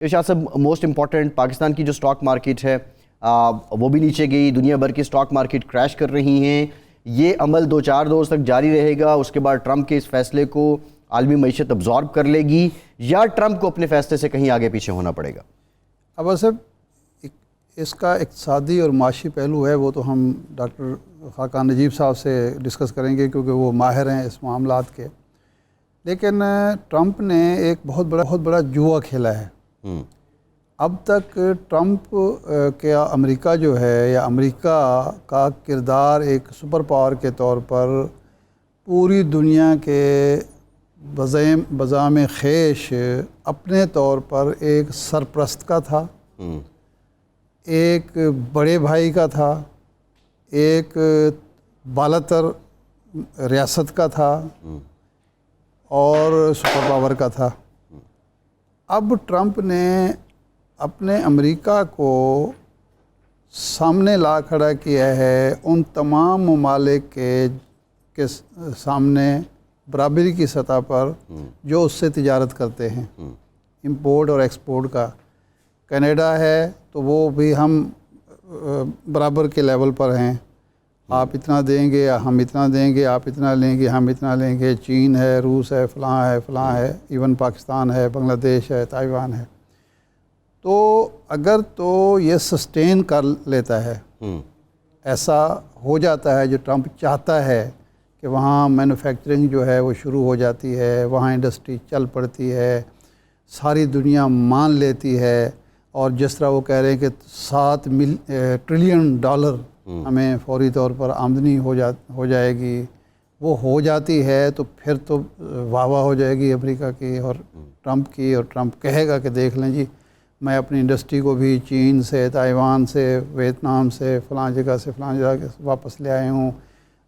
इरशाद साहब, most important Pakistan की जो स्टॉक मार्केट है वो भी नीचे गई, दुनिया भर की स्टॉक मार्केट क्रैश कर रही हैं। ये अमल 2-4 रोज़ तक जारी रहेगा, उसके बाद ट्रंप के इस फैसले को आलमी मईशत अब्जॉर्ब कर लेगी या ट्रंप को अपने फैसले से कहीं आगे पीछे होना पड़ेगा? अब सब इसका इक़्तिसादी और माशी पहलू है, वो तो हम डॉक्टर खाकान नजीब साहब से डिस्कस करेंगे क्योंकि वो माहिर हैं इस मामलात के। लेकिन ट्रंप ने एक बहुत बड़ा जुआ खेला है। अब तक ट्रंप के अमेरिका जो है या अमेरिका का किरदार एक सुपर पावर के तौर पर पूरी दुनिया के बज़ाम ख़ेश अपने तौर पर एक सरप्रस्त का था, एक बड़े भाई का था, एक बालातर रियासत का था और सुपर पावर का था। अब ट्रंप ने अपने अमेरिका को सामने ला खड़ा किया है उन तमाम ममालिक के सामने बराबरी की सतह पर जो उससे तिजारत करते हैं, इंपोर्ट और एक्सपोर्ट का। कनाडा है तो वो भी हम बराबर के लेवल पर हैं, आप इतना देंगे या हम इतना देंगे, आप इतना लेंगे हम इतना लेंगे। चीन है, रूस है, फ़लाँ है, इवन पाकिस्तान है, बांग्लादेश है, ताइवान है। तो अगर तो ये सस्टेन कर लेता है, ऐसा हो जाता है जो ट्रंप चाहता है कि वहाँ मैन्युफैक्चरिंग जो है वो शुरू हो जाती है, वहाँ इंडस्ट्री चल पड़ती है, सारी दुनिया मान लेती है, और जिस तरह वो कह रहे हैं कि 7 ट्रिलियन डॉलर हमें फौरी तौर पर आमदनी हो जाएगी, वो हो जाती है तो फिर तो वाह वाह हो जाएगी अमेरिका की और ट्रंप की। और ट्रंप कहेगा कि देख लें जी, मैं अपनी इंडस्ट्री को भी चीन से, ताइवान से, वियतनाम से, फ़लाँ जगह से वापस ले आए हूँ,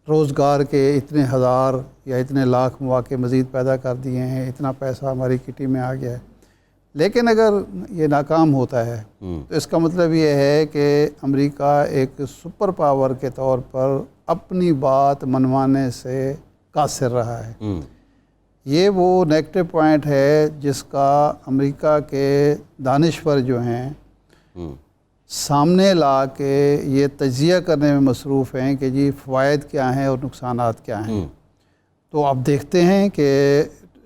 रोज़गार के इतने हज़ार या इतने लाख मौके मज़ीद पैदा कर दिए हैं, इतना पैसा हमारी किटी में आ गया है। लेकिन अगर ये नाकाम होता है तो इसका मतलब ये है कि अमेरिका एक सुपर पावर के तौर पर अपनी बात मनवाने से कासिर रहा है। ये वो नेगेटिव पॉइंट है जिसका अमेरिका के दानिश्वर जो हैं सामने ला के ये तजिया करने में मसरूफ़ हैं कि जी फ़वाइद क्या हैं और नुकसानात क्या हैं। तो आप देखते हैं कि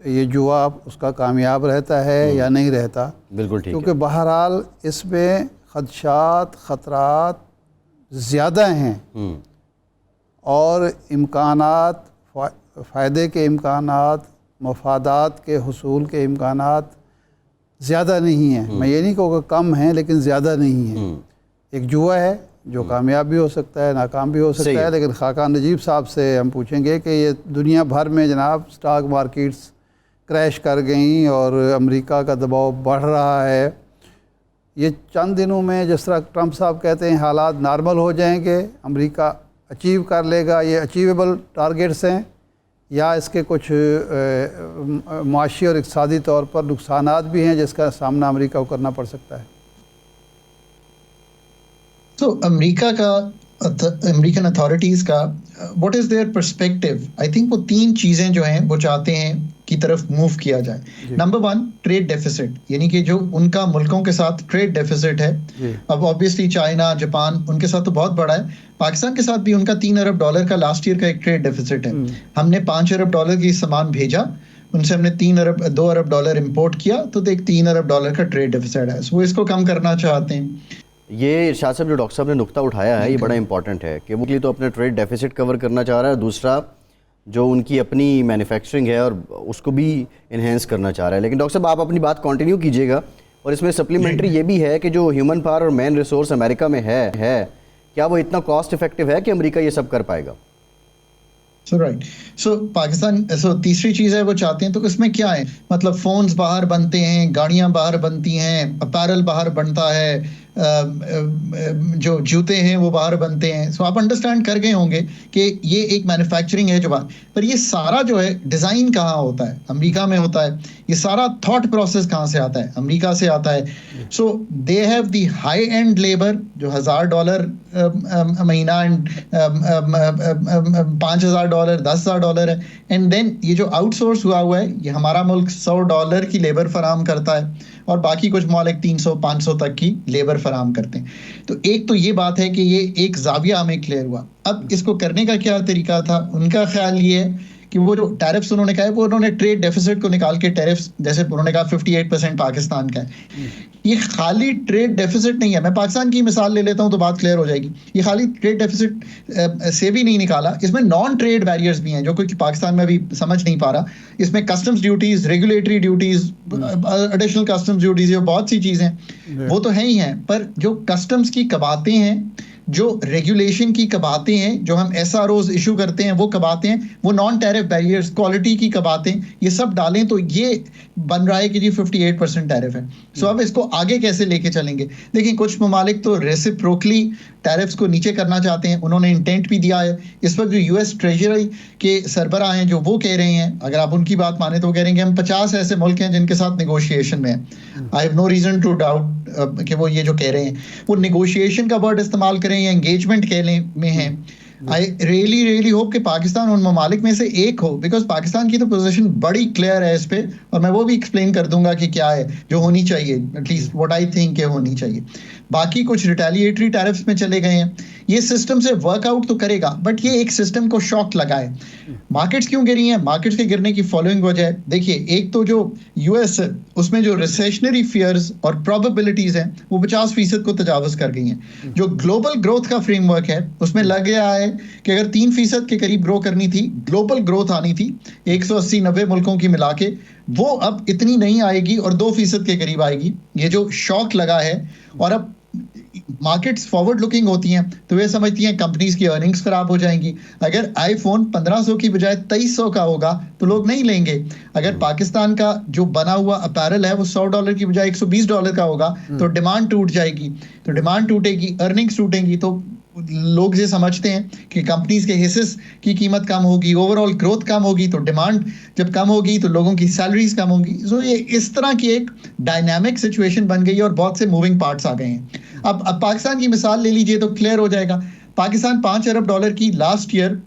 ये जुआ उसका कामयाब रहता है या नहीं रहता। बिल्कुल ठीक, क्योंकि बहरहाल इसमें ख़दशात ख़तरात ज़्यादा हैं और इम्कानात, फ़ायदे के इम्कानात, मफादात के हुसूल के इम्कानात ज़्यादा नहीं हैं। मैं ये नहीं कहूँगा कम हैं, लेकिन ज़्यादा नहीं है। एक जुआ है जो कामयाब भी हो सकता है, नाकाम भी हो सकता है। लेकिन खाकान नजीब साहब से हम पूछेंगे कि ये दुनिया भर में जनाब स्टॉक मार्केट्स क्रैश कर गई और अमेरिका का दबाव बढ़ रहा है। ये चंद दिनों में जिस तरह ट्रंप साहब कहते हैं हालात नॉर्मल हो जाएंगे, अमेरिका अचीव कर लेगा, ये अचीवेबल टारगेट्स हैं या इसके कुछ माशी और इक़्तिसादी तौर पर नुकसानात भी हैं जिसका सामना अमेरिका को करना पड़ सकता है? तो अमेरिकन अथॉरिटीज़ का what is their perspective? I think वो 3 चीज़ें जो हैं वो चाहते हैं की तरफ मूव किया जाए। नंबर 1, ट्रेड डेफिसिट, यानी कि जो उनका मुल्कों के साथ ट्रेड डेफिसिट है। अब ऑब्वियसली चाइना, जापान, उनके साथ तो बहुत बड़ा है। पाकिस्तान के साथ भी उनका $3 अरब का लास्ट ईयर का एक ट्रेड डेफिसिट है। हमने $5 अरब की सामान भेजा, उनसे हमने $2 अरब इंपोर्ट किया, तो देख $3 अरब का ट्रेड डेफिसिट है। वो इसको कम करना चाहते हैं। ये इरशाद साहब जो डॉक्टर साहब ने नुक्ता उठाया है ये बड़ा इंपॉर्टेंट है कि वो तो अपने ट्रेड डेफिसिट कवर करना चाह रहा है, दूसरा जो उनकी अपनी मैन्युफैक्चरिंग है और उसको भी इन्हेंस करना चाह रहा है। लेकिन डॉक्टर साहब आप अपनी बात कंटिन्यू कीजिएगा और इसमें सप्लीमेंट्री ये भी है कि जो ह्यूमन पावर और मैन रिसोर्स अमेरिका में है क्या वो इतना कॉस्ट इफेक्टिव है कि अमेरिका ये सब कर पाएगा? पाकिस्तान तीसरी चीज़ है वो चाहते हैं, तो इसमें क्या है, मतलब फ़ोन्स बाहर बनते हैं, गाड़ियाँ बाहर बनती हैं, अपैरल बाहर बनता है, जो जूते हैं वो बाहर बनते हैं। सो आप अंडरस्टैंड कर गए होंगे कि ये एक मैन्युफैक्चरिंग है जो बाहर, पर ये सारा जो है डिज़ाइन कहाँ होता है? अमेरिका में होता है। ये सारा थॉट प्रोसेस कहाँ से आता है? अमेरिका से आता है। So they have the high end labour जो $1000 महीना एंड $5000, $10,000 है। एंड देन ये जो आउटसोर्स हुआ है, ये हमारा मुल्क $100 की लेबर फराम करता है, और बाकी कुछ ममालिक 300-500 तक की लेबर फराहम करते हैं। तो एक तो ये बात है कि ये एक जाविया हमें क्लियर हुआ। अब इसको करने का क्या तरीका था, उनका ख्याल ये है कि वो जो टैरिफ्स उन्होंने कहा है वो उन्होंने ट्रेड डेफिसिट को निकाल के टैरिफ्स, जैसे उन्होंने कहा 58% पाकिस्तान का है, ये खाली ट्रेड डेफिसिट नहीं है। मैं पाकिस्तान की मिसाल ले लेता हूं तो बात क्लियर हो जाएगी। ये खाली ट्रेड डेफिसिट से भी नहीं निकाला, इसमें नॉन ट्रेड बैरियर्स भी हैं जो कोई पाकिस्तान में भी समझ नहीं पा रहा। इसमें customs duties, regulatory duties, additional customs duties, ये बहुत सी चीजें वो तो है ही हैं, पर जो कस्टम्स की कबातें हैं, जो रेगुलेशन की कबातें हैं, जो हम SROs इशू करते हैं वो कबातें हैं, वो नॉन टैरिफ बैरियर्स, क्वालिटी की कबातें, ये सब डालें तो ये बन रहा है कि जी 58% टैरिफ है। सो अब इसको आगे कैसे लेके चलेंगे? देखिए, कुछ ममालिक तो रेसिप्रोकली टैरिफ्स को नीचे करना चाहते हैं, उन्होंने इंटेंट भी दिया है। इस वक्त जो US ट्रेजरी के सरबराह हैं जो वो कह रहे हैं, अगर आप उनकी बात माने तो वो कह रहे हैं कि हम 50 ऐसे मुल्क हैं जिनके साथ नेगोशिएशन में है। I have no reason to doubt कि वो ये जो कह रहे हैं वो नेगोशिएशन का वर्ड इस्तेमाल करें या एंगेजमेंट कहने में है। आई रियली होप कि पाकिस्तान उन ममालिक में से एक हो, बिकॉज पाकिस्तान की तो पोजीशन बड़ी क्लियर है इस पे, और मैं वो भी एक्सप्लेन कर दूंगा कि क्या है जो होनी चाहिए, एटलीस्ट व्हाट आई थिंक होनी चाहिए। बाकी कुछ रिटेलिएटरी टैरिफ्स में चले गए हैं, ये सिस्टम से वर्कआउट तो करेगा, बट ये एक सिस्टम को शॉक लगा है। मार्केट्स क्यों गिरी हैं? मार्केट्स के गिरने की फॉलोइंग वजह है। देखिए, एक तो जो US है उसमें जो रिसेशनरी फियर्स और प्रोबेबिलिटीज हैं वो 50% को तजावज कर गई हैं। जो ग्लोबल ग्रोथ का फ्रेमवर्क है उसमें लग गया है कि अगर 3% के करीब ग्रो करनी थी, ग्लोबल ग्रोथ आनी थी 180-90 मुल्कों की मिला के, वो अब इतनी नहीं आएगी और 2% के करीब आएगी। ये जो शॉक लगा है, और अब मार्केट्स फॉरवर्ड लुकिंग होती हैं तो वे समझती हैं कंपनीज की अर्निंग्स खराब हो जाएंगी। अगर आईफोन 1500 की बजाय 2300 का होगा तो लोग नहीं लेंगे। अगर पाकिस्तान का जो बना हुआ अपैरल है वो $100 की बजाय $120 का होगा तो डिमांड टूट जाएगी। तो डिमांड टूटेगी, अर्निंग्स टूटेंगी, तो लोग ये समझते हैं कि कंपनीज के हिस्सेस की कीमत कम होगी, ओवरऑल ग्रोथ कम होगी, तो डिमांड जब कम होगी तो लोगों की सैलरीज कम होंगी। सो ये इस तरह की एक डायनामिक सिचुएशन बन गई है और बहुत से मूविंग पार्ट्स आ गए हैं। अब पाकिस्तान की मिसाल ले लीजिए तो क्लियर हो जाएगा। पाकिस्तान $5 अरब की last year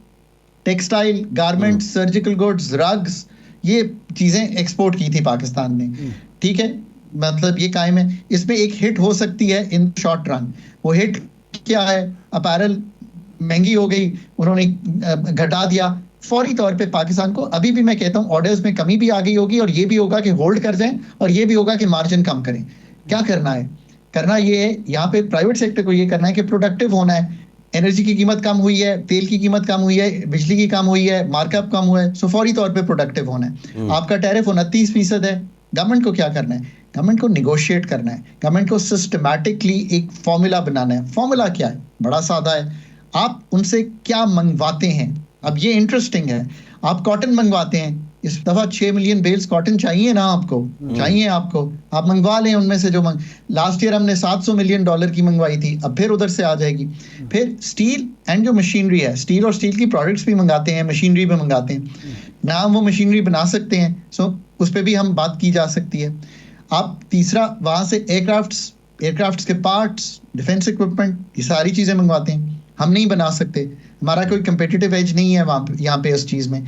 textile, garments, surgical goods, rugs, ये चीजें एक्सपोर्ट की थी पाकिस्तान ने। ठीक है, मतलब ये कायम है। इसमें एक हिट हो सकती है इन शॉर्ट रन। वो हिट क्या है? अपैरल महंगी हो गई, उन्होंने घटा दिया, फौरी तौर पे पाकिस्तान को अभी भी मैं कहता हूं ऑर्डर्स में कमी भी आ गई होगी, और ये भी होगा कि होल्ड कर जाएं, और ये भी होगा कि मार्जिन कम करें। क्या करना है? करना ये है, यहाँ पे प्राइवेट सेक्टर को ये करना है कि प्रोडक्टिव होना है। एनर्जी की कीमत कम हुई है, तेल की कीमत कम हुई है, बिजली की कम हुई है, मार्कअप कम हुआ है, सो फौरी तौर पे प्रोडक्टिव होना है। आपका टैरिफ 29% है, गवर्नमेंट को क्या करना है? गवर्नमेंट को निगोशिएट करना है, गवर्नमेंट को सिस्टमैटिकली एक फॉर्मूला बनाना है। फॉर्मूला क्या है? बड़ा सादा है, आप उनसे क्या मंगवाते हैं। अब ये इंटरेस्टिंग है, आप कॉटन मंगवाते हैं, इस दफा 6 मिलियन बेल्स कॉटन चाहिए ना आपको, चाहिए आपको, आप मंगवा लें उनमें से जो लास्ट ईयर हमने $700 मिलियन की मंगवाई थी, अब फिर उधर से आ जाएगी। फिर स्टील एंड जो मशीनरी है, स्टील और स्टील की प्रोडक्ट्स भी मंगाते हैं, मशीनरी भी मंगाते हैं ना, हम वो मशीनरी बना सकते हैं, सो उस पर भी हम बात की जा सकती है। आप तीसरा वहां से एयरक्राफ्ट्स के पार्ट्स, डिफेंस इक्विपमेंट, ये सारी चीजें मंगवाते हैं, हम नहीं बना सकते, हमारा कोई कंपेटिटिव एज नहीं है वहां यहाँ पे इस चीज में,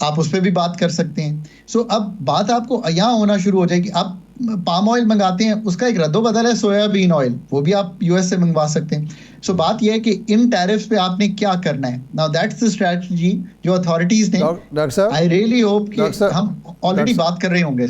आप उस पर भी बात कर सकते हैं। सो अब बात आपको यहाँ होना शुरू हो जाएगी। आप पाम ऑयल मंगाते हैं, उसका एक रद्दो बदल है सोयाबीन ऑयल, वो भी आप US से मंगवा सकते हैं। सो बात यह है कि इन टैरिफ्स पे आपने क्या करना है। नाउ दैट्स द स्ट्रेटजी जो अथॉरिटीज ने, डॉक्टर साहब, आई रियली होप कि हम ऑलरेडी बात कर रहे होंगे।